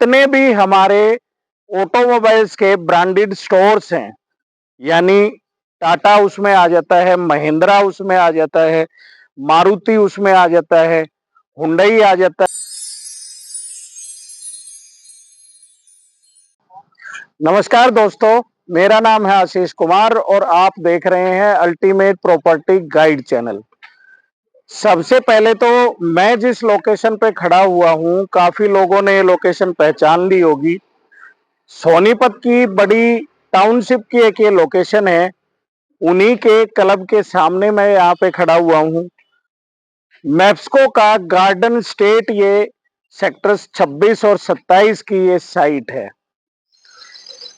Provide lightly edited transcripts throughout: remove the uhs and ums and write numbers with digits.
जितने भी हमारे ऑटोमोबाइल्स के ब्रांडेड स्टोर्स हैं, यानी टाटा उसमें आ जाता है, महिंद्रा उसमें आ जाता है, मारुति उसमें आ जाता है, हुंडई आ जाता है। नमस्कार दोस्तों, मेरा नाम है आशीष कुमार और आप देख रहे हैं अल्टीमेट प्रॉपर्टी गाइड चैनल। सबसे पहले तो मैं जिस लोकेशन पे खड़ा हुआ हूँ, काफी लोगों ने ये लोकेशन पहचान ली होगी। सोनीपत की बड़ी टाउनशिप की एक ये लोकेशन है। उन्हीं के क्लब के सामने मैं यहाँ पे खड़ा हुआ हूँ। मैप्सको का गार्डन स्टेट ये सेक्टर्स 26 और 27 की ये साइट है।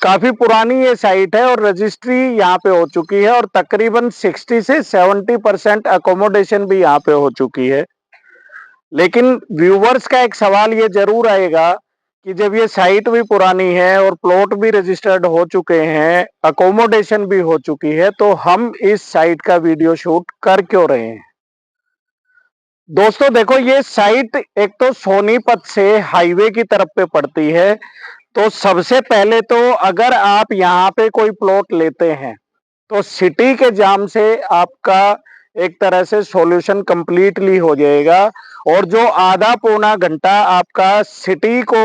काफी पुरानी ये साइट है और रजिस्ट्री यहाँ पे हो चुकी है और तकरीबन 60 से 70% अकोमोडेशन भी यहाँ पे हो चुकी है। लेकिन व्यूवर्स का एक सवाल ये जरूर आएगा कि जब ये साइट भी पुरानी है और प्लॉट भी रजिस्टर्ड हो चुके हैं, अकोमोडेशन भी हो चुकी है, तो हम इस साइट का वीडियो शूट कर क्यों रहे हैं? दोस्तों देखो, ये साइट एक तो सोनीपत से हाईवे की तरफ पे पड़ती है। तो सबसे पहले तो अगर आप यहाँ पे कोई प्लॉट लेते हैं तो सिटी के जाम से आपका एक तरह से सॉल्यूशन कंप्लीटली हो जाएगा और जो आधा पौना घंटा आपका सिटी को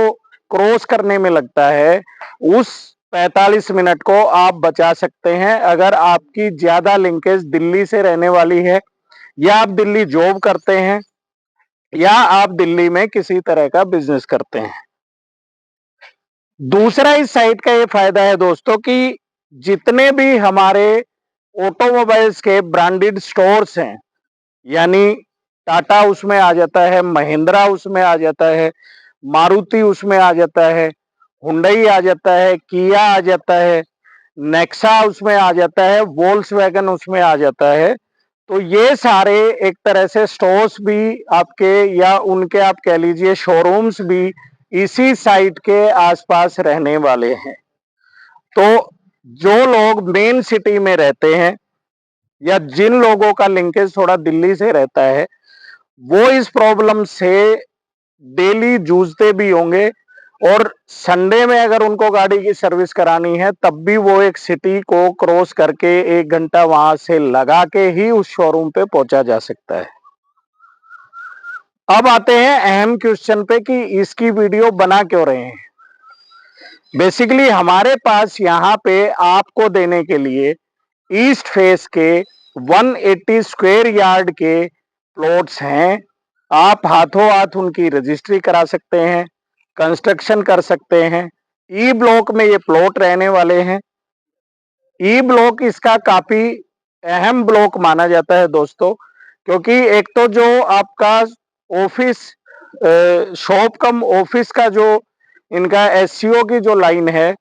क्रॉस करने में लगता है, उस 45 मिनट को आप बचा सकते हैं अगर आपकी ज्यादा लिंकेज दिल्ली से रहने वाली है, या आप दिल्ली जॉब करते हैं, या आप दिल्ली में किसी तरह का बिजनेस करते हैं। दूसरा इस साइट का ये फायदा है दोस्तों कि जितने भी हमारे ऑटोमोबाइल्स के ब्रांडेड स्टोर्स हैं, यानी टाटा उसमें आ जाता है, महिंद्रा उसमें आ जाता है, मारुति उसमें आ जाता है, हुंडई आ जाता है, किया आ जाता है, नेक्सा उसमें आ जाता है, वोल्क्सवैगन उसमें आ जाता है। तो ये सारे एक तरह से स्टोर्स भी आपके, या उनके आप कह लीजिए शोरूम्स भी इसी साइट के आसपास रहने वाले हैं। तो जो लोग मेन सिटी में रहते हैं या जिन लोगों का लिंकेज थोड़ा दिल्ली से रहता है, वो इस प्रॉब्लम से डेली जूझते भी होंगे और संडे में अगर उनको गाड़ी की सर्विस करानी है तब भी वो एक सिटी को क्रॉस करके 1 घंटा वहां से लगा के ही उस शोरूम पे पहुंचा जा सकता है। अब आते हैं अहम क्वेश्चन पे कि इसकी वीडियो बना क्यों रहे हैं। बेसिकली हमारे पास यहाँ पे आपको देने के लिए ईस्ट फेस के 180 स्क्वायर यार्ड के प्लॉट्स हैं। आप हाथों हाथ उनकी रजिस्ट्री करा सकते हैं, कंस्ट्रक्शन कर सकते हैं। ई ब्लॉक में ये प्लॉट रहने वाले हैं। ई ब्लॉक इसका काफी अहम ब्लॉक माना जाता है दोस्तों, क्योंकि एक तो जो आपका ऑफिस, शॉप कम ऑफिस का जो इनका एससीओ की जो लाइन है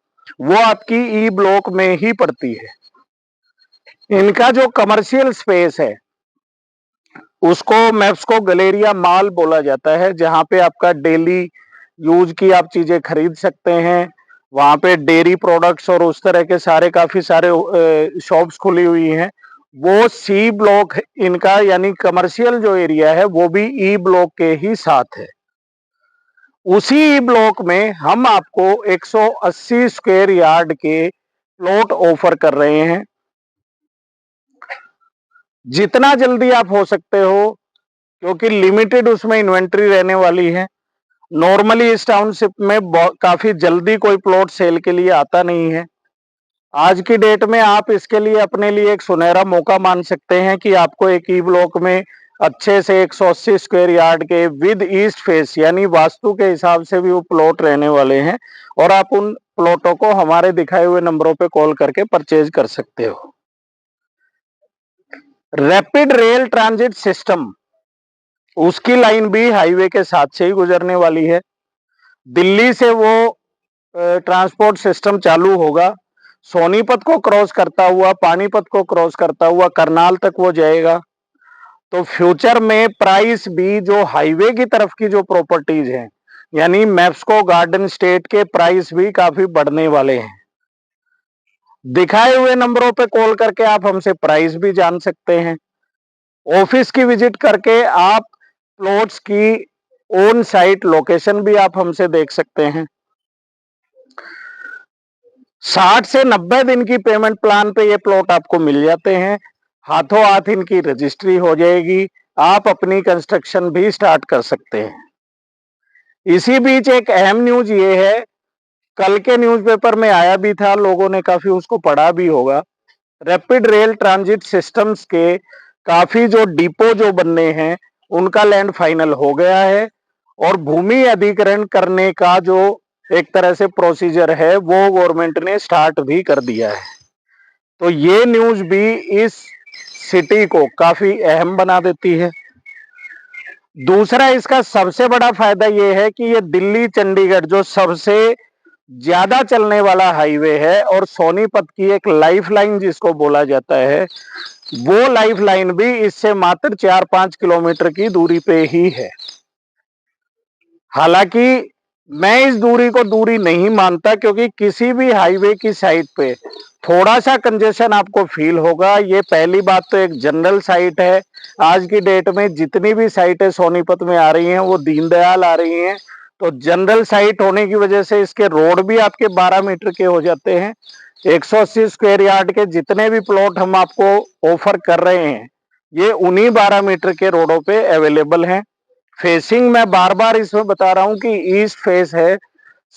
वो आपकी ई ब्लॉक में ही पड़ती है। इनका जो कमर्शियल स्पेस है उसको मैप्सको गैलेरिया मॉल बोला जाता है, जहां पे आपका डेली यूज की आप चीजें खरीद सकते हैं। वहां पे डेयरी प्रोडक्ट्स और उस तरह के सारे काफी सारे शॉप्स खुली हुई हैं। वो सी ब्लॉक इनका, यानी कमर्शियल जो एरिया है वो भी ई ब्लॉक के ही साथ है। उसी ई ब्लॉक में हम आपको 180 स्क्वायर यार्ड के प्लॉट ऑफर कर रहे हैं। जितना जल्दी आप हो सकते हो, क्योंकि लिमिटेड उसमें इन्वेंट्री रहने वाली है। नॉर्मली इस टाउनशिप में काफी जल्दी कोई प्लॉट सेल के लिए आता नहीं है। आज की डेट में आप इसके लिए अपने लिए एक सुनहरा मौका मान सकते हैं कि आपको एक ई ब्लॉक में अच्छे से 180 स्क्वायर यार्ड के विद ईस्ट फेस, यानी वास्तु के हिसाब से भी वो प्लॉट रहने वाले हैं, और आप उन प्लॉटों को हमारे दिखाए हुए नंबरों पे कॉल करके परचेज कर सकते हो। रैपिड रेल ट्रांजिट सिस्टम, उसकी लाइन भी हाईवे के साथ से ही गुजरने वाली है। दिल्ली से वो ट्रांसपोर्ट सिस्टम चालू होगा, सोनीपत को क्रॉस करता हुआ, पानीपत को क्रॉस करता हुआ करनाल तक वो जाएगा। तो फ्यूचर में प्राइस भी जो हाईवे की तरफ की जो प्रॉपर्टीज हैं, यानी मैप्सको गार्डन स्टेट के प्राइस भी काफी बढ़ने वाले हैं। दिखाए हुए नंबरों पे कॉल करके आप हमसे प्राइस भी जान सकते हैं। ऑफिस की विजिट करके आप प्लॉट्स की ऑन साइट लोकेशन भी आप हमसे देख सकते हैं। 60 से 90 दिन की पेमेंट प्लान पे ये प्लॉट आपको मिल जाते हैं। हाथों हाथ इनकी रजिस्ट्री हो जाएगी, आप अपनी कंस्ट्रक्शन भी स्टार्ट कर सकते हैं। इसी बीच एक अहम न्यूज ये है, कल के न्यूज़पेपर में आया भी था, लोगों ने काफी उसको पढ़ा भी होगा। रैपिड रेल ट्रांजिट सिस्टम्स के काफी जो डिपो जो बनने हैं उनका लैंड फाइनल हो गया है और भूमि अधिग्रहण करने का जो एक तरह से प्रोसीजर है वो गवर्नमेंट ने स्टार्ट भी कर दिया है। तो ये न्यूज भी इस सिटी को काफी अहम बना देती है। दूसरा इसका सबसे बड़ा फायदा ये है कि ये दिल्ली चंडीगढ़ जो सबसे ज्यादा चलने वाला हाईवे है और सोनीपत की एक लाइफलाइन जिसको बोला जाता है, वो लाइफलाइन भी इससे मात्र 4-5 किलोमीटर की दूरी पे ही है। हालांकि मैं इस दूरी को दूरी नहीं मानता, क्योंकि किसी भी हाईवे की साइड पे थोड़ा सा कंजेशन आपको फील होगा। ये पहली बात तो एक जनरल साइट है। आज की डेट में जितनी भी साइटें सोनीपत में आ रही हैं वो दीनदयाल आ रही हैं, तो जनरल साइट होने की वजह से इसके रोड भी आपके 12 मीटर के हो जाते हैं। 180 स्क्वायर यार्ड के जितने भी प्लॉट हम आपको ऑफर कर रहे हैं ये उन्हीं 12 मीटर के रोडों पे अवेलेबल हैं। फेसिंग मैं बार बार इसमें बता रहा हूं कि ईस्ट फेस है।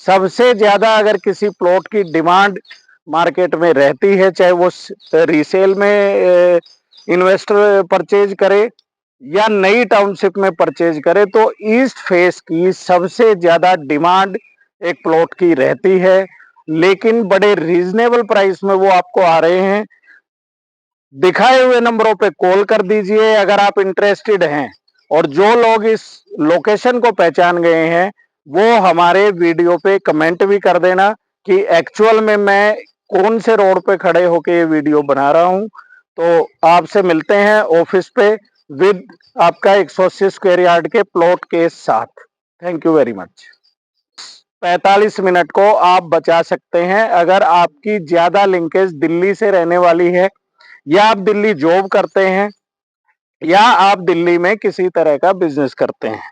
सबसे ज्यादा अगर किसी प्लॉट की डिमांड मार्केट में रहती है, चाहे वो रीसेल में इन्वेस्टर परचेज करे या नई टाउनशिप में परचेज करे, तो ईस्ट फेस की सबसे ज्यादा डिमांड एक प्लॉट की रहती है। लेकिन बड़े रीजनेबल प्राइस में वो आपको आ रहे हैं। दिखाए हुए नंबरों पे कॉल कर दीजिए अगर आप इंटरेस्टेड हैं। और जो लोग इस लोकेशन को पहचान गए हैं वो हमारे वीडियो पे कमेंट भी कर देना कि एक्चुअल में मैं कौन से रोड पे खड़े होके ये वीडियो बना रहा हूं। तो आपसे मिलते हैं ऑफिस पे विद आपका 180 स्क्वायर यार्ड के प्लॉट के साथ। Thank you very much. 45 minute को आप बचा सकते हैं अगर आपकी ज्यादा लिंकेज दिल्ली से रहने वाली है, या आप दिल्ली जॉब करते हैं, या आप दिल्ली में किसी तरह का बिजनेस करते हैं।